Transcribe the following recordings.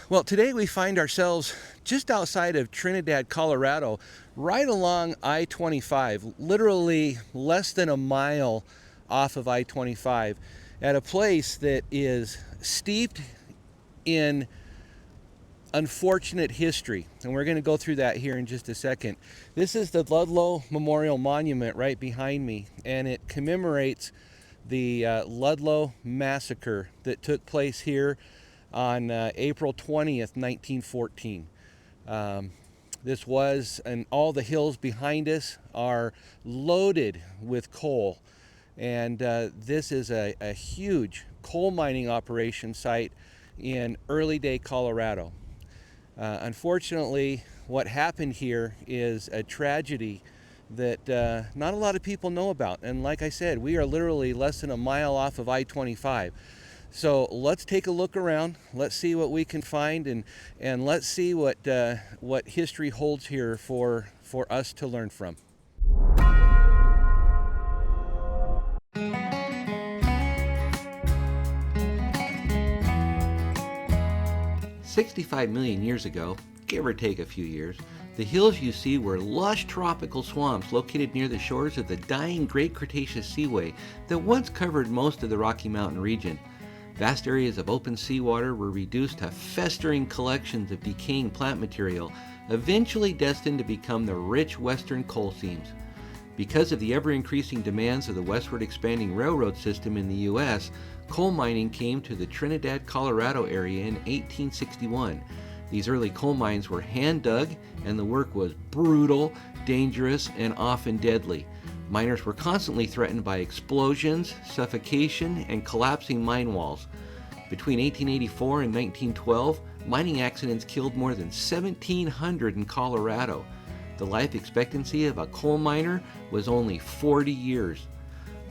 Well, today we find ourselves just outside of Trinidad, Colorado, right along I-25, literally less than a mile off of I-25, at a place that is steeped in unfortunate history. And we're going to go through that here in just a second. This is the Ludlow Memorial Monument right behind me, and it commemorates the Ludlow Massacre that took place here on April 20th, 1914. This was, and all the hills behind us are loaded with coal. And this is a huge coal mining operation site in early day Colorado. Unfortunately, what happened here is a tragedy that not a lot of people know about. And like I said, we are literally less than a mile off of I-25. So let's take a look around. Let's see what we can find, and let's see what history holds here for us to learn from. "65 million years ago, give or take a few years, the hills you see were lush tropical swamps located near the shores of the dying Great Cretaceous Seaway that once covered most of the Rocky Mountain region. Vast areas of open seawater were reduced to festering collections of decaying plant material, eventually destined to become the rich western coal seams. Because of the ever-increasing demands of the westward expanding railroad system in the U.S., coal mining came to the Trinidad, Colorado area in 1861. These early coal mines were hand-dug, and the work was brutal, dangerous, and often deadly. Miners were constantly threatened by explosions, suffocation, and collapsing mine walls. Between 1884 and 1912, mining accidents killed more than 1,700 in Colorado. The life expectancy of a coal miner was only 40 years.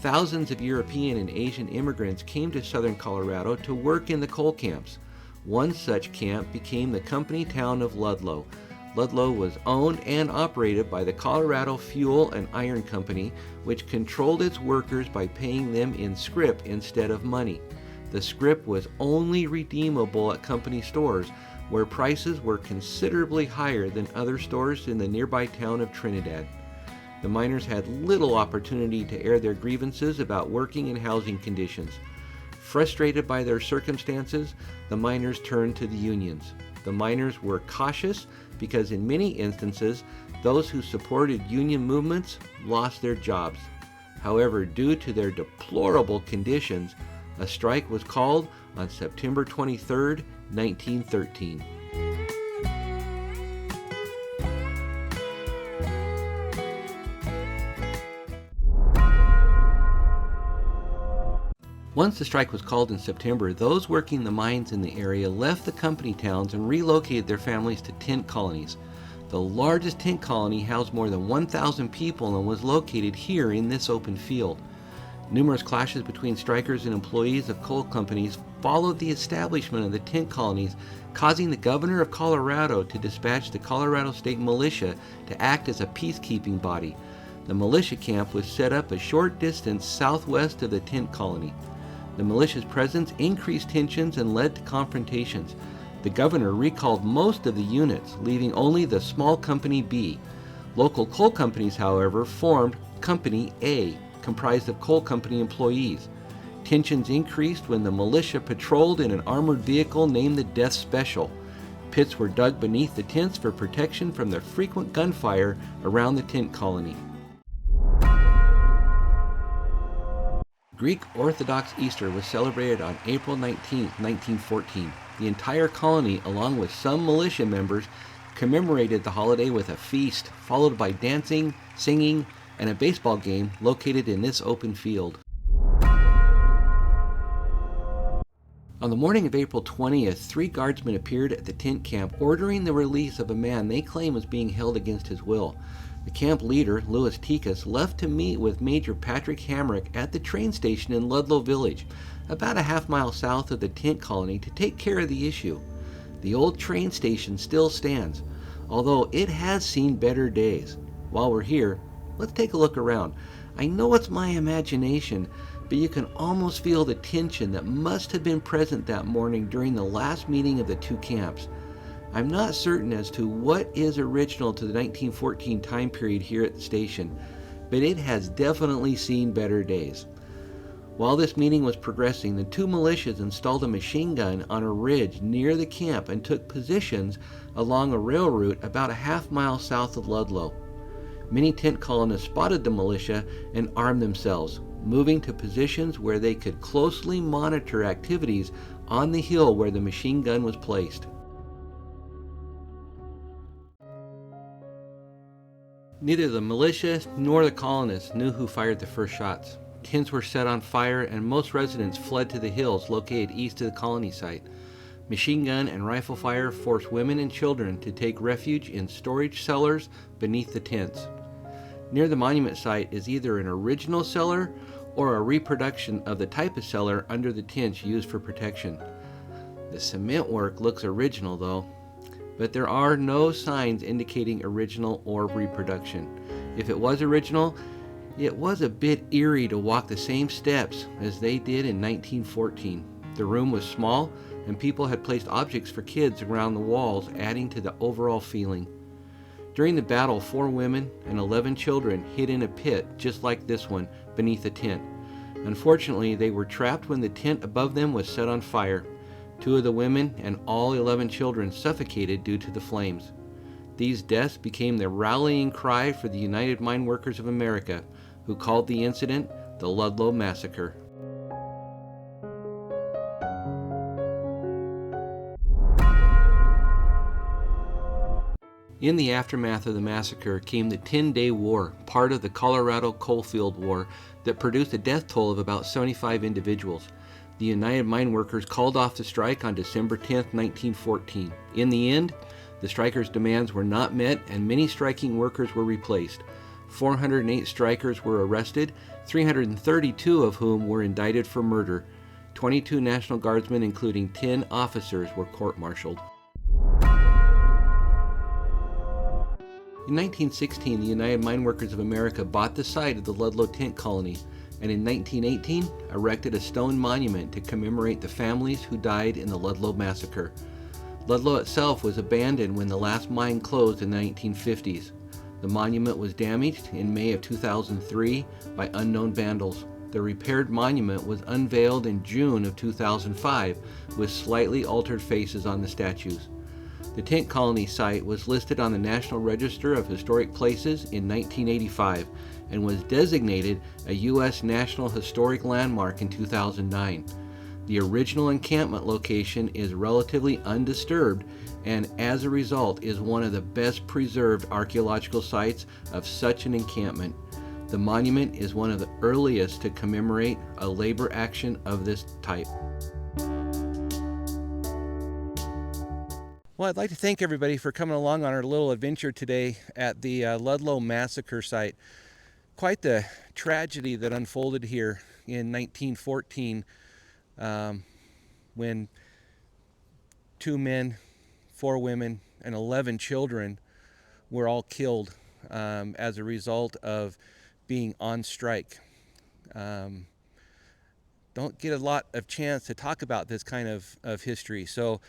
Thousands of European and Asian immigrants came to southern Colorado to work in the coal camps. One such camp became the company town of Ludlow. Ludlow was owned and operated by the Colorado Fuel and Iron Company, which controlled its workers by paying them in scrip instead of money. The scrip was only redeemable at company stores, where prices were considerably higher than other stores in the nearby town of Trinidad. The miners had little opportunity to air their grievances about working and housing conditions. Frustrated by their circumstances, the miners turned to the unions. The miners were cautious because in many instances, those who supported union movements lost their jobs. However, due to their deplorable conditions, a strike was called on September 23, 1913. Once the strike was called in September, those working the mines in the area left the company towns and relocated their families to tent colonies. The largest tent colony housed more than 1,000 people and was located here in this open field. Numerous clashes between strikers and employees of coal companies followed the establishment of the tent colonies, causing the governor of Colorado to dispatch the Colorado State Militia to act as a peacekeeping body. The militia camp was set up a short distance southwest of the tent colony. The militia's presence increased tensions and led to confrontations. The governor recalled most of the units, leaving only the small Company B. Local coal companies, however, formed Company A, comprised of coal company employees. Tensions increased when the militia patrolled in an armored vehicle named the Death Special. Pits were dug beneath the tents for protection from the frequent gunfire around the tent colony. Greek Orthodox Easter was celebrated on April 19, 1914. The entire colony, along with some militia members, commemorated the holiday with a feast, followed by dancing, singing, and a baseball game located in this open field. On the morning of April 20th, 3 guardsmen appeared at the tent camp ordering the release of a man they claim was being held against his will. The camp leader, Louis Tikas, left to meet with Major Patrick Hamrick at the train station in Ludlow Village, about a half-mile south of the tent colony, to take care of the issue. The old train station still stands, although it has seen better days. While we're here, let's take a look around. I know it's my imagination, but you can almost feel the tension that must have been present that morning during the last meeting of the two camps. I'm not certain as to what is original to the 1914 time period here at the station, but it has definitely seen better days. While this meeting was progressing, the two militias installed a machine gun on a ridge near the camp and took positions along a rail route about a half-mile south of Ludlow. Many tent colonists spotted the militia and armed themselves, moving to positions where they could closely monitor activities on the hill where the machine gun was placed. Neither the militia nor the colonists knew who fired the first shots. Tents were set on fire and most residents fled to the hills located east of the colony site. Machine gun and rifle fire forced women and children to take refuge in storage cellars beneath the tents. Near the monument site is either an original cellar or a reproduction of the type of cellar under the tents used for protection. The cement work looks original though, but there are no signs indicating original or reproduction. If it was original, it was a bit eerie to walk the same steps as they did in 1914. The room was small and people had placed objects for kids around the walls, adding to the overall feeling. During the battle, 4 women and 11 children hid in a pit just like this one beneath a tent. Unfortunately, they were trapped when the tent above them was set on fire. 2 of the women and all 11 children suffocated due to the flames. These deaths became the rallying cry for the United Mine Workers of America, who called the incident the Ludlow Massacre. In the aftermath of the massacre came the 10-Day War, part of the Colorado Coalfield War that produced a death toll of about 75 individuals. The United Mine Workers called off the strike on December 10, 1914. In the end, the strikers' demands were not met and many striking workers were replaced. 408 strikers were arrested, 332 of whom were indicted for murder. 22 National Guardsmen, including 10 officers, were court-martialed. In 1916, the United Mine Workers of America bought the site of the Ludlow tent colony, and in 1918 erected a stone monument to commemorate the families who died in the Ludlow Massacre. Ludlow itself was abandoned when the last mine closed in the 1950s. The monument was damaged in May of 2003 by unknown vandals. The repaired monument was unveiled in June of 2005 with slightly altered faces on the statues. The tent colony site was listed on the National Register of Historic Places in 1985 and was designated a U.S. National Historic Landmark in 2009. The original encampment location is relatively undisturbed and as a result is one of the best preserved archaeological sites of such an encampment. The monument is one of the earliest to commemorate a labor action of this type. Well, I'd like to thank everybody for coming along on our little adventure today at the Ludlow Massacre site. Quite the tragedy that unfolded here in 1914 when 2 men, 4 women, and 11 children were all killed as a result of being on strike. Don't get a lot of chance to talk about this kind of history. So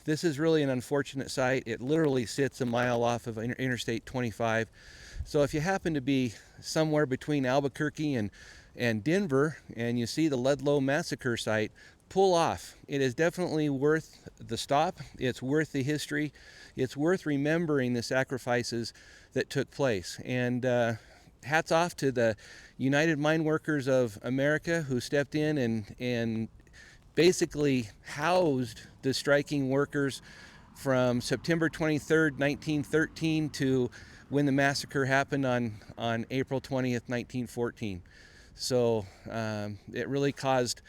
this is really an unfortunate site. It literally sits a mile off of Interstate 25. So if you happen to be somewhere between Albuquerque and Denver and you see the Ludlow Massacre site, pull off. It is definitely worth the stop. It's worth the history. It's worth remembering the sacrifices that took place. And hats off to the United Mine Workers of America who stepped in and basically housed the striking workers from September 23rd, 1913 to when the massacre happened on April 20th, 1914. So it really caused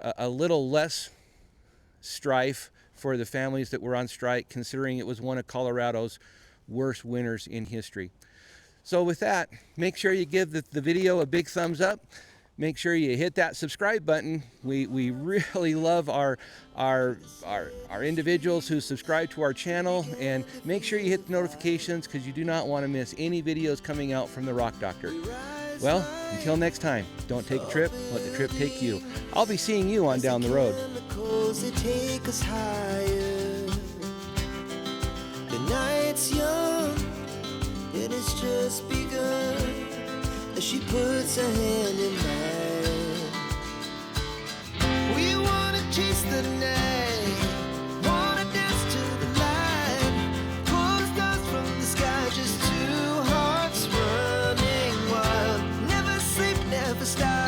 a little less strife for the families that were on strike, considering it was one of Colorado's worst winters in history. So with that, make sure you give the video a big thumbs up. Make sure you hit that subscribe button. We really love our individuals who subscribe to our channel, and make sure you hit the notifications because you do not want to miss any videos coming out from the Rock Doctor. Well, until next time, don't take a trip, let the trip take you. I'll be seeing you on down the road. The night's young, it has just begun, as she puts her hand in mine. We wanna chase the night, wanna dance to the light, pull the stars from the sky, just two hearts running wild. Never sleep, never stop.